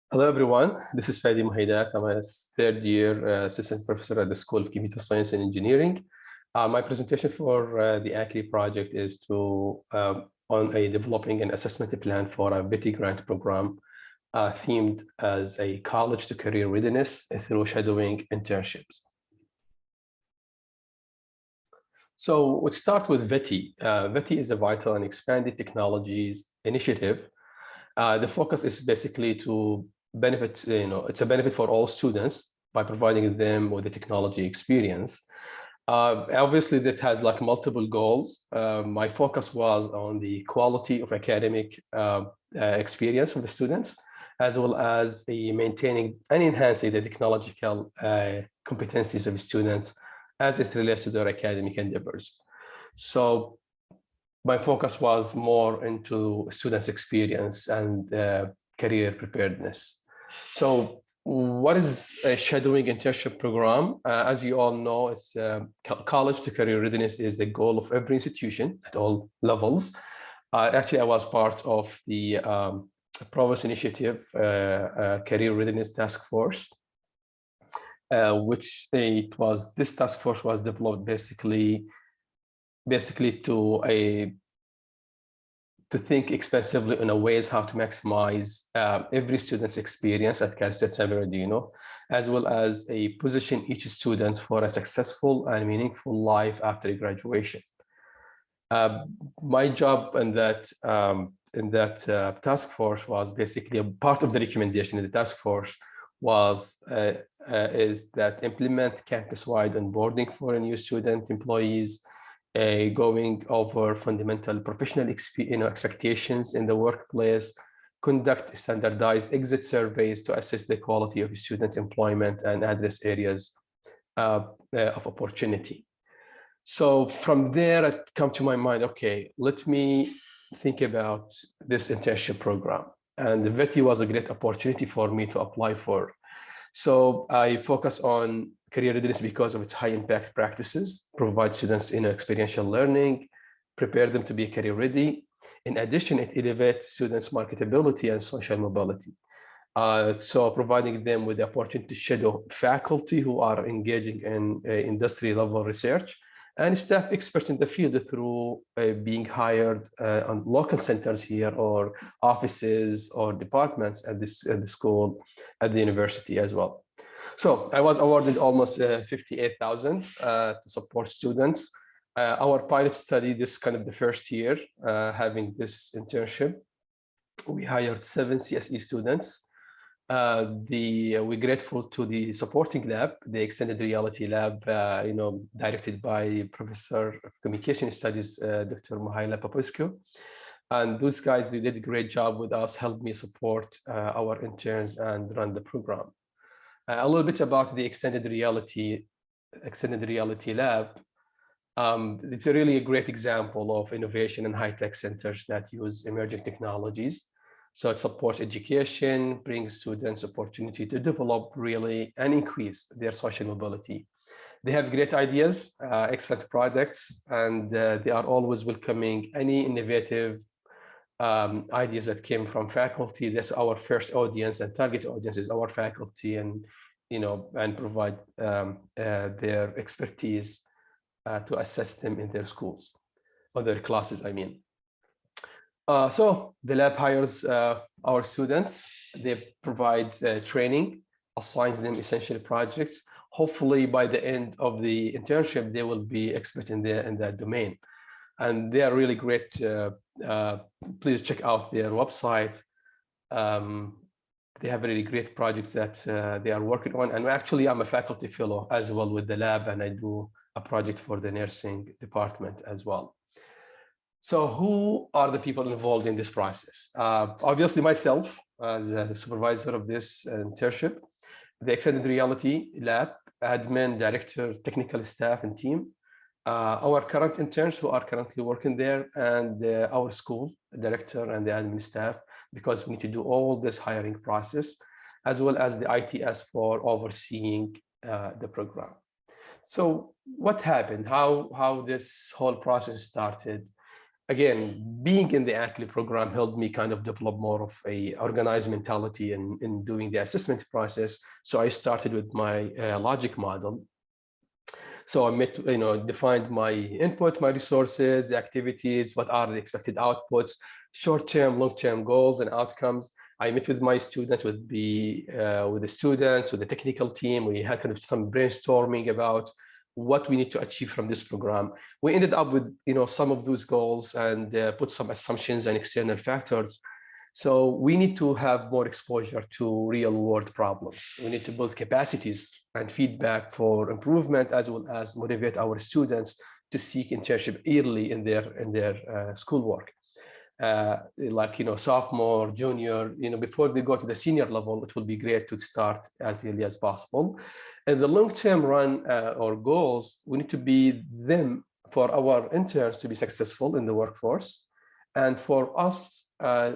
Hello, everyone. This is Fadi Muheidat. I'm a third-year assistant professor at the School of Computer Science and Engineering. My presentation for the ACRI project is on developing an assessment plan for a VETI grant program themed as a college to career readiness through shadowing internships. So let's start with VETI. VETI is a vital and expanded technologies initiative. The focus is basically to benefit, it's a benefit for all students by providing them with the technology experience. Obviously, that has like multiple goals. My focus was on the quality of academic experience of the students, as well as maintaining and enhancing the technological competencies of students as it relates to their academic endeavors. So my focus was more into students' experience and career preparedness. So what is a shadowing internship program? As you all know, it's college to career readiness is the goal of every institution at all levels. Actually, I was part of the Provost Initiative Career Readiness Task Force, this task force was developed basically to think extensively on ways how to maximize every student's experience at Cal State San Bernardino, as well as position each student for a successful and meaningful life after graduation. My job in that task force was basically a part of the recommendation in the task force is that implement campus-wide onboarding for new student employees, going over fundamental professional expectations in the workplace, conduct standardized exit surveys to assess the quality of student employment and address areas of opportunity. So from there, it come to my mind, okay, let me think about this internship program. And the VETI was a great opportunity for me to apply for. So I focus on career readiness because of its high impact practices, provide students experiential learning, prepare them to be career ready. In addition, it elevates students' marketability and social mobility. So providing them with the opportunity to shadow faculty who are engaging in industry level research and staff experts in the field through being hired on local centers here or offices or departments at the school, at the university as well. So I was awarded almost 58,000 to support students. Our pilot study, this kind of the first year, having this internship, we hired 7 CSE students. We're grateful to the supporting lab, the extended reality lab, directed by Professor of Communication Studies, Dr. Mihaila Popescu. And those guys, they did a great job with us, helped me support our interns and run the program. A little bit about the extended reality lab. It's really a great example of innovation and high-tech centers that use emerging technologies. So it supports education, brings students opportunity to develop really and increase their social mobility. They have great ideas, excellent products, and they are always welcoming any innovative ideas that came from faculty. That's our first audience, and target audience is our faculty, and provide their expertise to assess them in their schools or their classes, I mean. So the lab hires our students. They provide training, assigns them essential projects. Hopefully, by the end of the internship, they will be expert in that domain. And they are really great. Please check out their website. They have a really great project that they are working on. And actually, I'm a faculty fellow as well with the lab, and I do a project for the nursing department as well. So who are the people involved in this process? Obviously, myself as the supervisor of this internship, the extended reality lab, admin, director, technical staff, and team, our current interns who are currently working there, and our school director and the admin staff, because we need to do all this hiring process, as well as the ITS for overseeing the program. So what happened? How this whole process started? again, being in the ACLE program helped me kind of develop more of a organized mentality in doing the assessment process. So I started with my logic model. So I defined my input, my resources, the activities, what are the expected outputs, short-term, long-term goals and outcomes. I met with my students, with the students, with the technical team. We had kind of some brainstorming about what we need to achieve from this program. We ended up with some of those goals and put some assumptions and external factors. So we need to have more exposure to real world problems. We need to build capacities and feedback for improvement, as well as motivate our students to seek internship early in their schoolwork. Like sophomore, junior, before they go to the senior level, it will be great to start as early as possible. In the long-term run or goals, we need to be them for our interns to be successful in the workforce, and for us,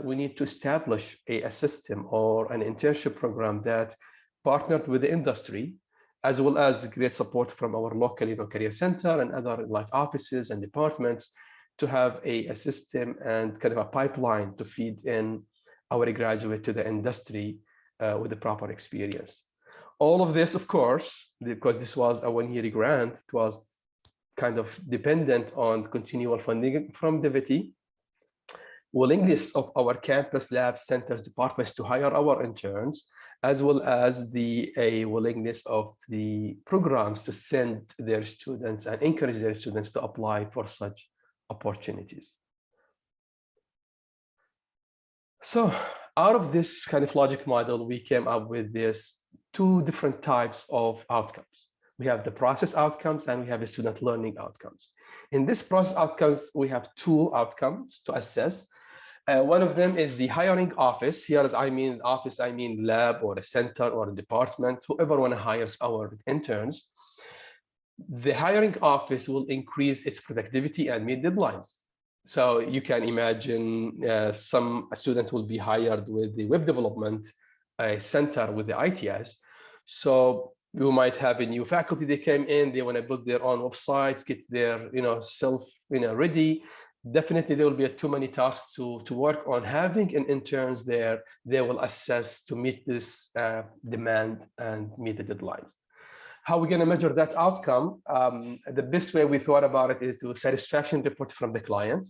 we need to establish a system or an internship program that partnered with the industry, as well as great support from our local career center and other like offices and departments, to have a system and kind of a pipeline to feed in our graduate to the industry with the proper experience. All of this, of course, because this was a one-year grant, it was kind of dependent on continual funding from the VETI, willingness of our campus labs, centers, departments to hire our interns, as well as the willingness of the programs to send their students and encourage their students to apply for such opportunities. So out of this kind of logic model, we came up with this two different types of outcomes. We have the process outcomes and we have the student learning outcomes. In this process outcomes, we have two outcomes to assess. One of them is the hiring office. Here, as I mean office, I mean lab or a center or a department, whoever want to hire our interns. The hiring office will increase its productivity and meet deadlines. So you can imagine some students will be hired with the web development center with the ITS. So you might have a new faculty, they came in, they want to build their own website, get their self ready. Definitely there will be too many tasks to work on. Having an interns there, they will assess to meet this demand and meet the deadlines. How are we going to measure that outcome? The best way we thought about it is to satisfaction report from the client.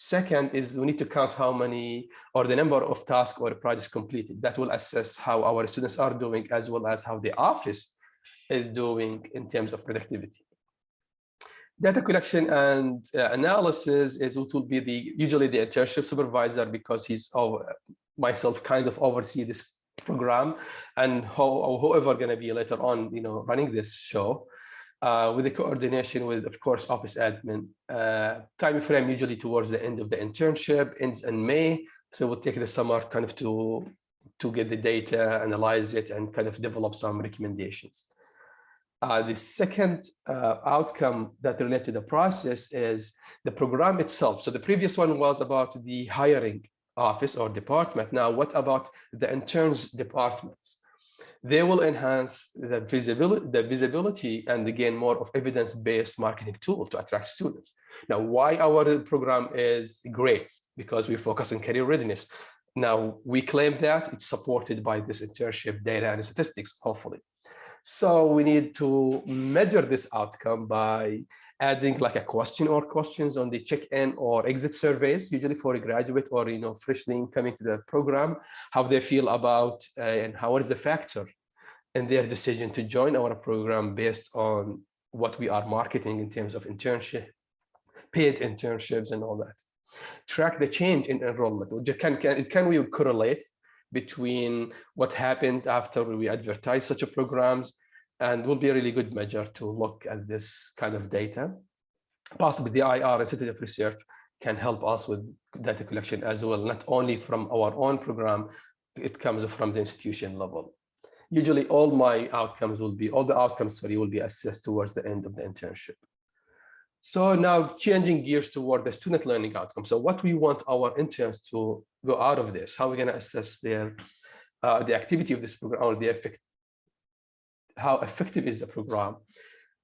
Second is we need to count how many or the number of tasks or projects completed. That will assess how our students are doing, as well as how the office is doing in terms of productivity. Data collection and analysis is what will be usually the internship supervisor, because he's myself kind of oversee this program, and whoever going to be later on running this show, with the coordination with, of course, office admin. Time frame usually towards the end of the internship, ends in May, so we'll take the summer kind of to get the data, analyze it, and kind of develop some recommendations. The second outcome that relates to the process is the program itself. So the previous one was about the hiring office or department. Now, what about the interns departments? They will enhance the visibility and again more of evidence-based marketing tool to attract students. Now, why our program is great? Because we focus on career readiness. Now, we claim that it's supported by this internship data and statistics, hopefully. So we need to measure this outcome by adding like a question or questions on the check-in or exit surveys, usually for a graduate or freshly coming to the program, how they feel about and how is the factor in their decision to join our program based on what we are marketing in terms of internship, paid internships, and all that. Track the change in enrollment. Can we correlate between what happened after we advertise such a programs, and will be a really good measure to look at this kind of data. Possibly the IR Institute of Research can help us with data collection as well, not only from our own program, it comes from the institution level. Usually all the outcomes will be assessed towards the end of the internship. So now changing gears toward the student learning outcome. So what we want our interns to go out of this, how we're going to assess the activity of this program, or how effective is the program.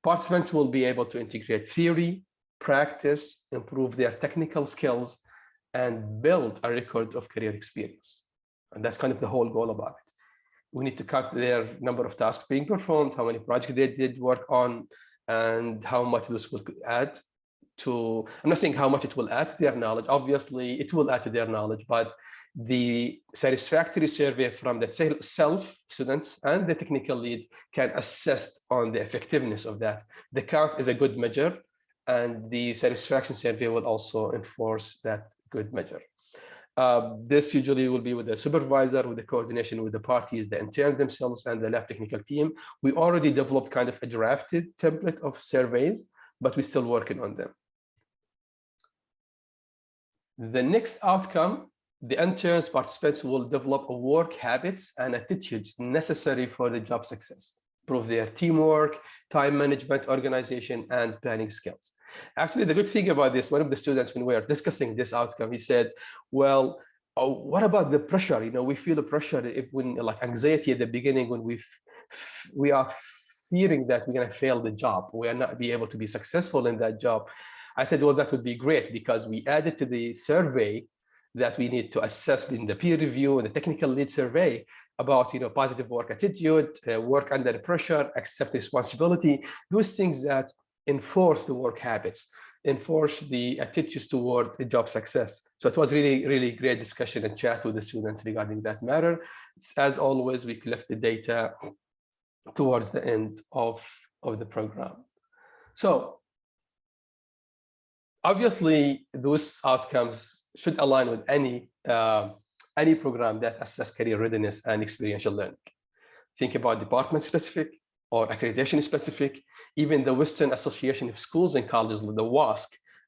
Participants will be able to integrate theory, practice, improve their technical skills, and build a record of career experience. And that's kind of the whole goal about it. We need to count their number of tasks being performed, how many projects they did work on, and how much this will add to, I'm not saying how much it will add to their knowledge. Obviously, it will add to their knowledge, but the satisfactory survey from the self students and the technical lead can assess on the effectiveness of that. The count is a good measure, and the satisfaction survey will also enforce that good measure. This usually will be with the supervisor, with the coordination with the parties, the intern themselves, and the lab technical team. We already developed kind of a drafted template of surveys, but we're still working on them. The next outcome, the interns, participants will develop work habits and attitudes necessary for the job success, improve their teamwork, time management, organization, and planning skills. Actually, the good thing about this, one of the students, when we were discussing this outcome, he said, well, what about the pressure? You know, we feel the pressure if when like anxiety at the beginning, when we are fearing that we're going to fail the job, we are not be able to be successful in that job. I said, well, that would be great, because we added to the survey that we need to assess in the peer review and the technical lead survey about, you know, positive work attitude, work under pressure, accept responsibility, those things that enforce the work habits, enforce the attitudes toward the job success. So it was really, really great discussion and chat with the students regarding that matter. As always, we collect the data towards the end of the program. So obviously, those outcomes should align with any program that assess career readiness and experiential learning. Think about department specific or accreditation specific, even the Western Association of Schools and Colleges, the WASC,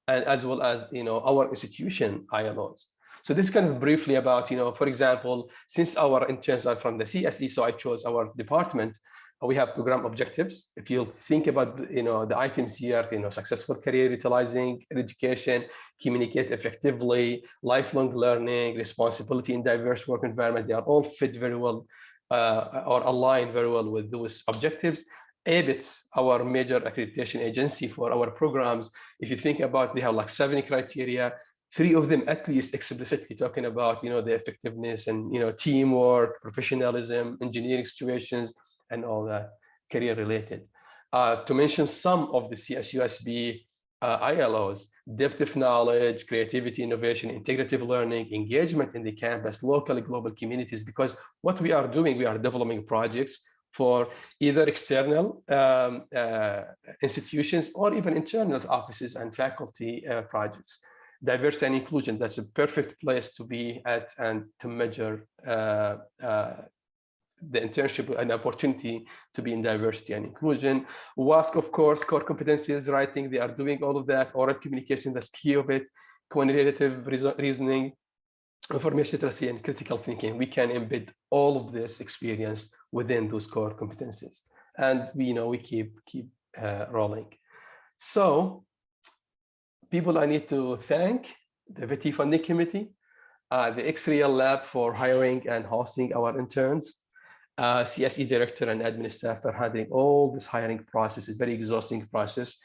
and as well as, you know, our institution ILOs. So this kind of briefly about, you know, for example, since our interns are from the CSE, so I chose our department. We have program objectives. If you think about, you know, the items here, you know, successful career utilizing education, communicate effectively, lifelong learning, responsibility in diverse work environment, they are all fit very well or align very well with those objectives. ABIT, our major accreditation agency for our programs, if you think about, they have like 7 criteria, 3 of them at least explicitly talking about, you know, the effectiveness and, you know, teamwork, professionalism, engineering situations, and all that career related. To mention some of the CSUSB ILOs, depth of knowledge, creativity, innovation, integrative learning, engagement in the campus, local, global communities, because what we are doing, we are developing projects for either external institutions or even internal offices and faculty projects. Diversity and inclusion, that's a perfect place to be at and to measure the internship, an opportunity to be in diversity and inclusion. WASC, of course, core competencies, writing, they are doing all of that. Oral communication, that's key of it. Quantitative reasoning, information literacy, and critical thinking. We can embed all of this experience within those core competencies. And we, you know, we keep rolling. So people I need to thank, the VETI funding committee, the XREL lab for hiring and hosting our interns, CSE director and admin staff for handling all this hiring process. It's a very exhausting process.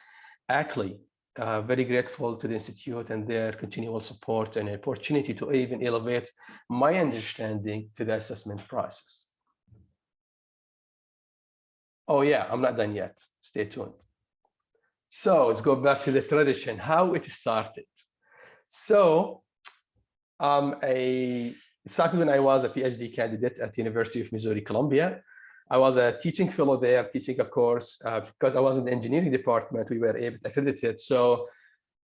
ACLE, very grateful to the Institute and their continual support and opportunity to even elevate my understanding to the assessment process. Oh yeah, I'm not done yet. Stay tuned. So let's go back to the tradition, how it started. So it started when I was a PhD candidate at the University of Missouri, Columbia. I was a teaching fellow there, teaching a course. Because I was in the engineering department, we were able to accredit it. So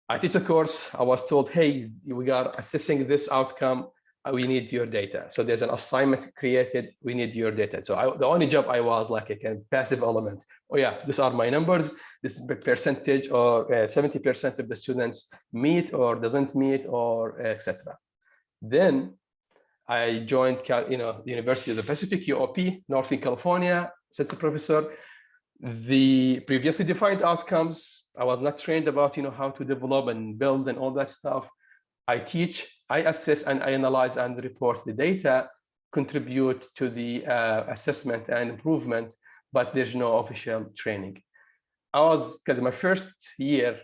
I teach a course. I was told, hey, we are assessing this outcome. We need your data. So there's an assignment created. We need your data. So the only job I was like a kind of passive element. Oh yeah, these are my numbers. This percentage or 70% of the students meet or doesn't meet or etc. Then I joined, you know, the University of the Pacific, UOP, Northern California, assistant professor. The previously defined outcomes, I was not trained about, you know, how to develop and build and all that stuff. I teach, I assess, and I analyze and report the data, contribute to the assessment and improvement, but there's no official training. I was, because my first year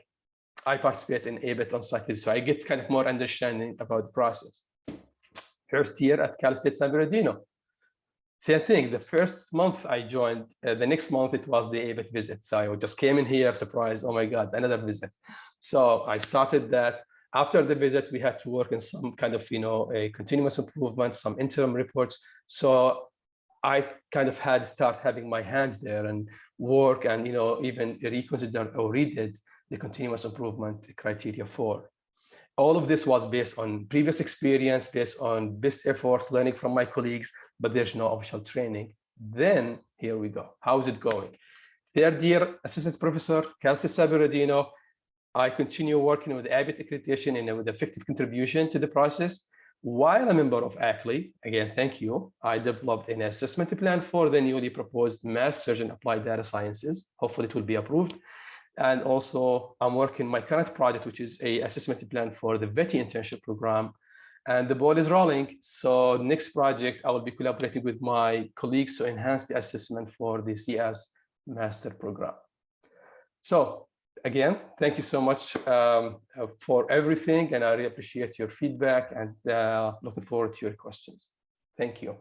I participate in ABET on site, so I get kind of more understanding about the process. First year at Cal State San Bernardino. Same thing, the first month I joined, the next month it was the ABET visit. So I just came in here, surprised, oh my God, another visit. So I started that. After the visit, we had to work in some kind of, a continuous improvement, some interim reports. So I kind of had to start having my hands there and work and, even reconsider or redid the continuous improvement criteria 4. All of this was based on previous experience, based on best efforts, learning from my colleagues, but there's no official training. Then here we go. How is it going? Third year, assistant professor, Cal State San Bernardino. I continue working with ABET accreditation and with effective contribution to the process. While a member of ACLI, again, thank you, I developed an assessment plan for the newly proposed Mass Surgeon Applied Data Sciences. Hopefully it will be approved. And also I'm working my current project, which is a assessment plan for the VETI internship program. And the ball is rolling. So next project, I will be collaborating with my colleagues to enhance the assessment for the CS master program. So again, thank you so much for everything. And I really appreciate your feedback and looking forward to your questions. Thank you.